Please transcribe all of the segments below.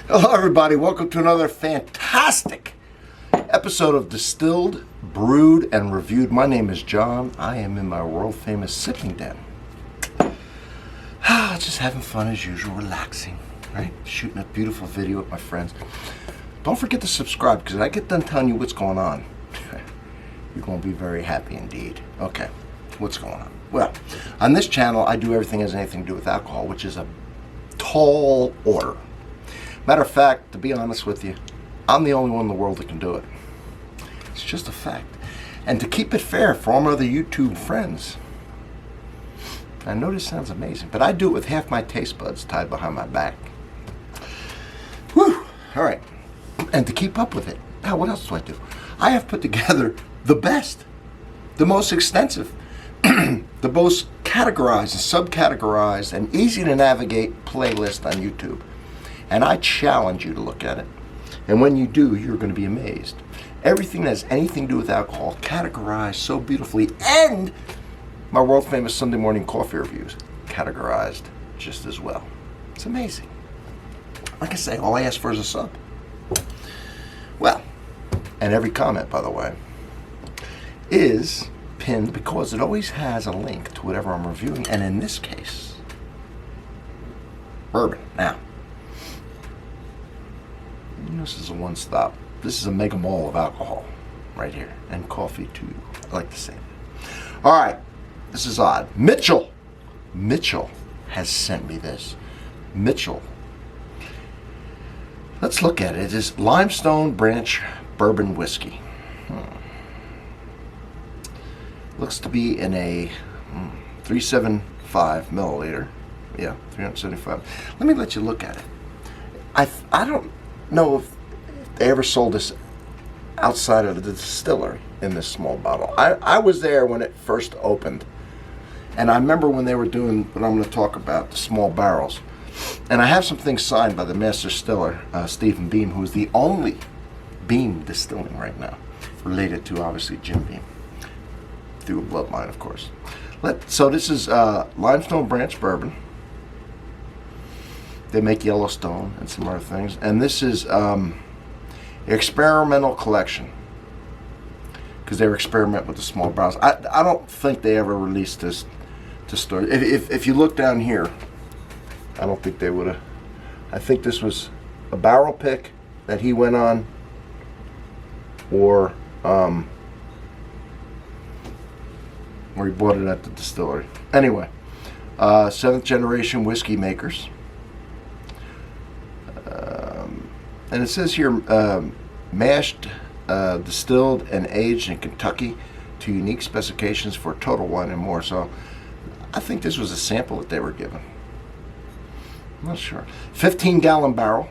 Hello, everybody. Welcome to another fantastic episode of Distilled, Brewed, and Reviewed. My name is John. I am in my world-famous sipping den. Just having fun as usual, relaxing, right? Shooting a beautiful video with my friends. Don't forget to subscribe, because I get done telling you what's going on. You're going to be very happy indeed. Okay, what's going on? Well, on this channel, I do everything that has anything to do with alcohol, which is a tall order. Matter of fact, to be honest with you, I'm the only one in the world that can do it. It's just a fact. And to keep it fair for all my other YouTube friends, I know this sounds amazing, but I do it with half my taste buds tied behind my back. Whew! All right. And to keep up with it, now what else do I do? I have put together the best, the most extensive, the most categorized and subcategorized and easy to navigate playlist on YouTube. And I challenge you to look at it. And when you do, you're going to be amazed. Everything that has anything to do with alcohol, categorized so beautifully, and my world famous Sunday morning coffee reviews, categorized just as well. It's amazing. Like I say, all I ask for is a sub. Well, and every comment, by the way, is pinned because it always has a link to whatever I'm reviewing. And in this case, bourbon. Now, this is a one-stop. This is a mega mall of alcohol right here. And coffee, too. I like to say that. All right. This is odd. Mitchell has sent me this. Mitchell. Let's look at it. It is Limestone Branch Bourbon Whiskey. Looks to be in a 375 milliliter. Yeah, 375. Let me let you look at it. I don't know if they ever sold this outside of the distillery in this small bottle. I was there when it first opened, and I remember when they were doing what I'm going to talk about, the small barrels. And I have some things signed by the master distiller, Stephen Beam, who's the only Beam distilling right now, related to obviously Jim Beam, through a bloodline, of course. So this is Limestone Branch Bourbon. They make Yellowstone and some other things. And this is experimental collection, because they were experimenting with the small barrels. I don't think they ever released this to stores. If you look down here, I don't think they would have. I think this was a barrel pick that he went on, or he bought it at the distillery. Anyway, 7th generation whiskey makers. And it says here, mashed, distilled, and aged in Kentucky to unique specifications for total wine and more. So I think this was a sample that they were given. I'm not sure. 15-gallon barrel,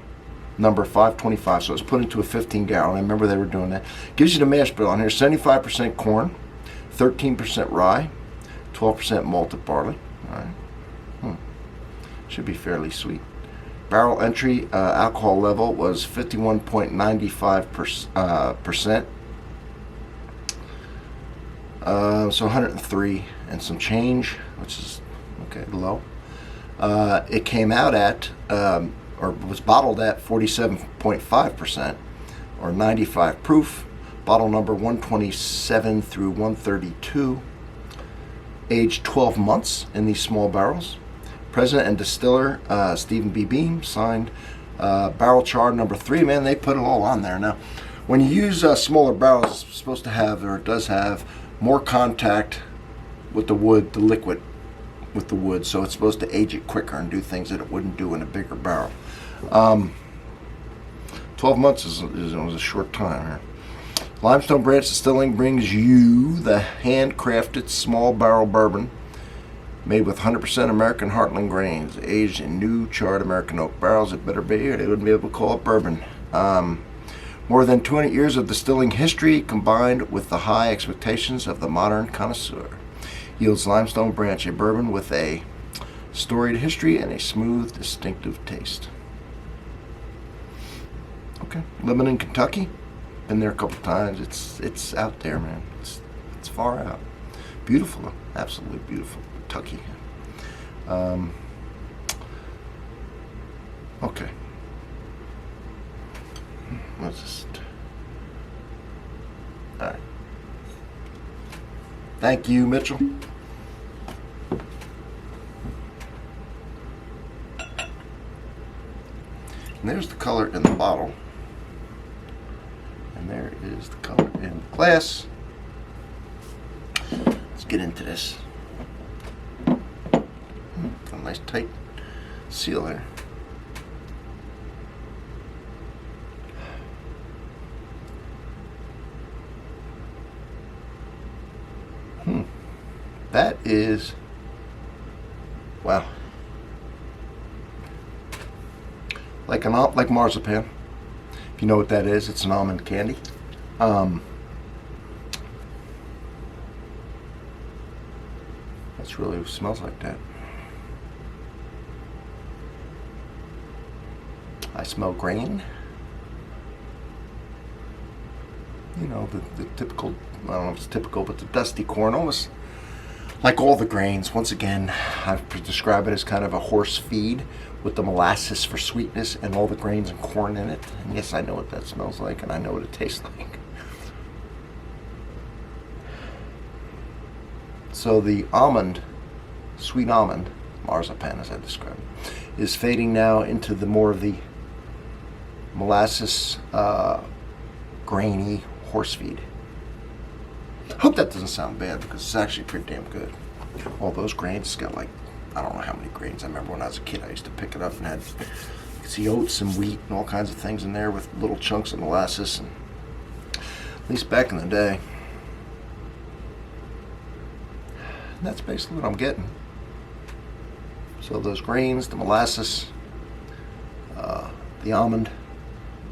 number 525. So it's put into a 15-gallon. I remember they were doing that. Gives you the mash bill on here. 75% corn, 13% rye, 12% malted barley. All right. Should be fairly sweet. Barrel entry alcohol level was 51.95%. So 103 and some change, which is okay, low. It came out at, or was bottled at 47.5%, or 95 proof. Bottle number 127 through 132. Aged 12 months in these small barrels. President and distiller Stephen B. Beam signed barrel chart number 3. Man, they put it all on there. Now, when you use smaller barrels, it's supposed to have, or it does have, more contact with the wood, the liquid with the wood. So it's supposed to age it quicker and do things that it wouldn't do in a bigger barrel. 12 months was a short time here. Limestone Branch Distilling brings you the handcrafted small barrel bourbon made with 100% American Heartland grains, aged in new charred American oak barrels. It better be, or they wouldn't be able to call it bourbon. More than 200 years of distilling history combined with the high expectations of the modern connoisseur yields Limestone Branch a bourbon with a storied history and a smooth, distinctive taste. Okay, living in Kentucky, been there a couple times. It's out there, man. It's far out. Beautiful, absolutely beautiful. Kentucky. Okay. Let's just. All right. Thank you, Mitchell. And there's the color in the bottle. And there is the color in the glass. Let's get into this. A nice tight seal there. That is, wow, like marzipan. If you know what that is, it's an almond candy. That's really what smells like that. I smell grain. You know, the typical, I don't know if it's typical, but the dusty corn, almost like all the grains. Once again, I describe it as kind of a horse feed with the molasses for sweetness and all the grains and corn in it. And yes, I know what that smells like, and I know what it tastes like. So the almond, sweet almond, marzipan as I described, is fading now into the more of the molasses, grainy horse feed. Hope that doesn't sound bad because it's actually pretty damn good. All those grains, it's got like, I don't know how many grains. I remember when I was a kid, I used to pick it up and had, you could see oats and wheat and all kinds of things in there with little chunks of molasses. And at least back in the day. And that's basically what I'm getting. So those grains, the molasses, the almond,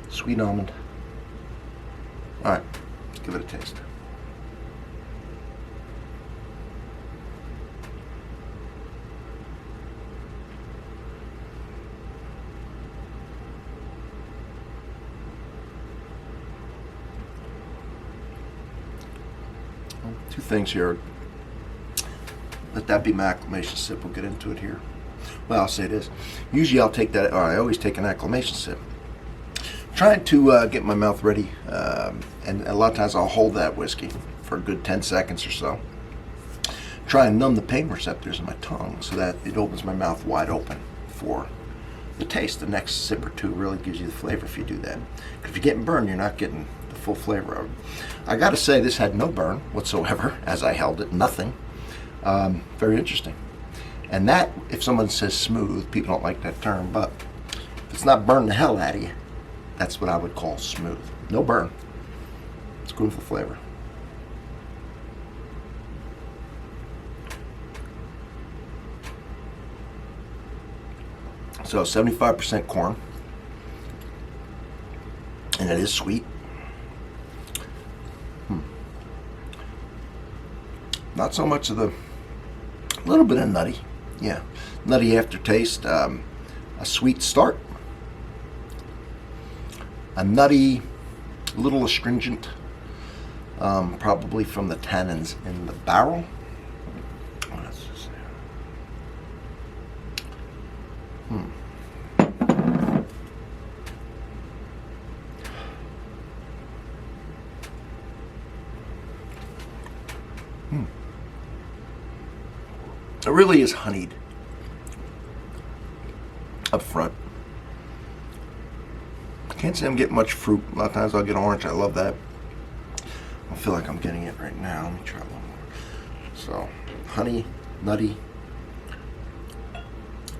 sweet almond. All right, let's give it a taste. Two things here. Let that be my acclamation sip. We'll get into it here. Well, I'll say this. Usually I'll take that, or I always take an acclamation sip. Trying to get my mouth ready, and a lot of times I'll hold that whiskey for a good 10 seconds or so. Try and numb the pain receptors in my tongue so that it opens my mouth wide open for the taste. The next sip or two really gives you the flavor if you do that. Because if you're getting burned, you're not getting the full flavor of it. I gotta say, this had no burn whatsoever as I held it, nothing. Very interesting. And that, if someone says smooth, people don't like that term, but if it's not burning the hell out of you, that's what I would call smooth. No burn. It's good for flavor. So 75% corn, and it is sweet. Not so much of the, a little bit of nutty, yeah, nutty aftertaste, a sweet start, a nutty, little astringent, probably from the tannins in the barrel. Let's just say. It really is honeyed up front. I can't say I'm getting much fruit. A lot of times I'll get orange. I love that. I feel like I'm getting it right now. Let me try a little more. So, honey, nutty, a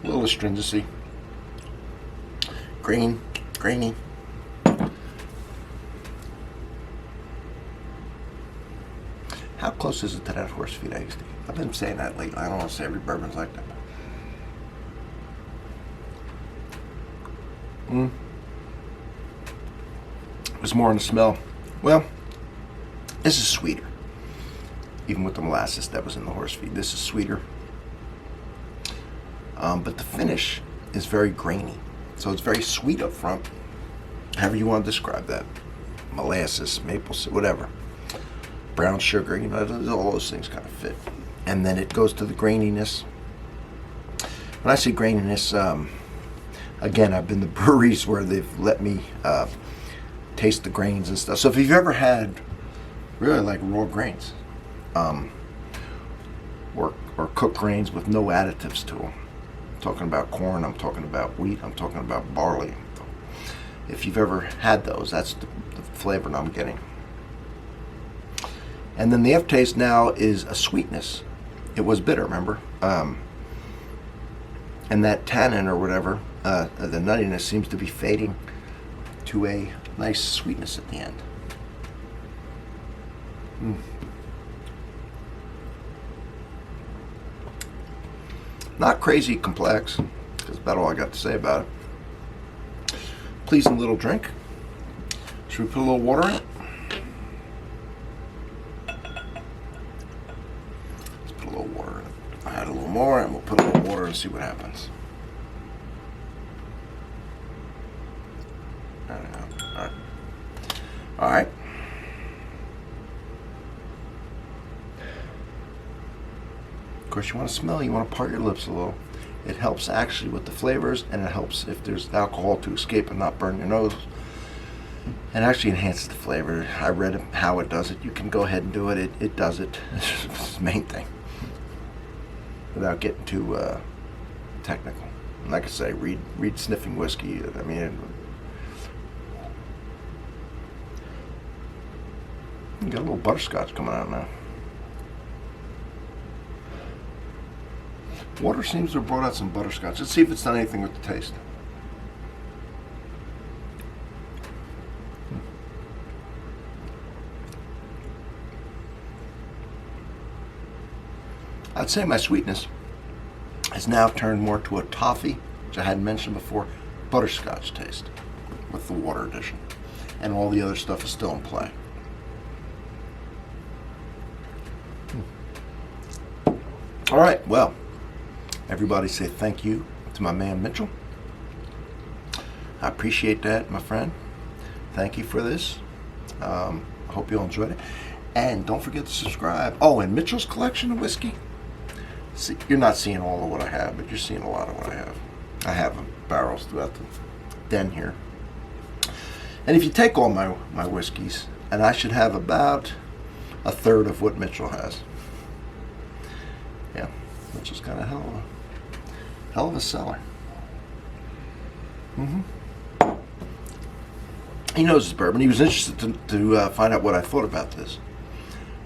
little astringency, grainy. How close is it to that horse feed I used to eat? I've been saying that lately. I don't want to say every bourbon's like that. It was more on the smell. Well, this is sweeter. Even with the molasses that was in the horse feed, this is sweeter. But the finish is very grainy. So it's very sweet up front. However you want to describe that. Molasses, maple syrup, whatever. Brown sugar, you know, all those things kind of fit. And then it goes to the graininess. When I say graininess, again, I've been to breweries where they've let me taste the grains and stuff. So if you've ever had really like raw grains, or cooked grains with no additives to them, I'm talking about corn, I'm talking about wheat, I'm talking about barley. If you've ever had those, that's the flavor that I'm getting. And then the aftertaste now is a sweetness. It was bitter, remember? And that tannin or whatever, the nuttiness seems to be fading to a nice sweetness at the end. Not crazy complex. That's about all I got to say about it. Pleasing little drink. Should we put a little water in it? Let's put a little water in it. Add a little more, and we'll put a little water and see what happens. I don't know. All right. All right. Of course, you want to smell, you want to part your lips a little. It helps actually with the flavors, and it helps if there's alcohol to escape and not burn your nose. And actually enhances the flavor. I read how it does it. You can go ahead and do it. It does it. It's the main thing. Without getting too technical. And like I say, read Sniffing Whiskey. I mean, you got a little butterscotch coming out now. Water seems to have brought out some butterscotch. Let's see if it's done anything with the taste. I'd say my sweetness has now turned more to a toffee, which I hadn't mentioned before, butterscotch taste with the water addition. And all the other stuff is still in play. All right, well, everybody say thank you to my man Mitchell. I appreciate that, my friend. Thank you for this. I hope you all enjoyed it. And don't forget to subscribe. Oh, and Mitchell's collection of whiskey. See, you're not seeing all of what I have, but you're seeing a lot of what I have. I have barrels throughout the den here. And if you take all my whiskeys, and I should have about a third of what Mitchell has. Yeah, Mitchell's got a hell of a cellar. He knows his bourbon. He was interested to find out what I thought about this.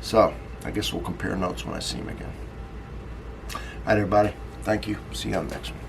So, I guess we'll compare notes when I see him again. All right, everybody. Thank you. See you on the next one.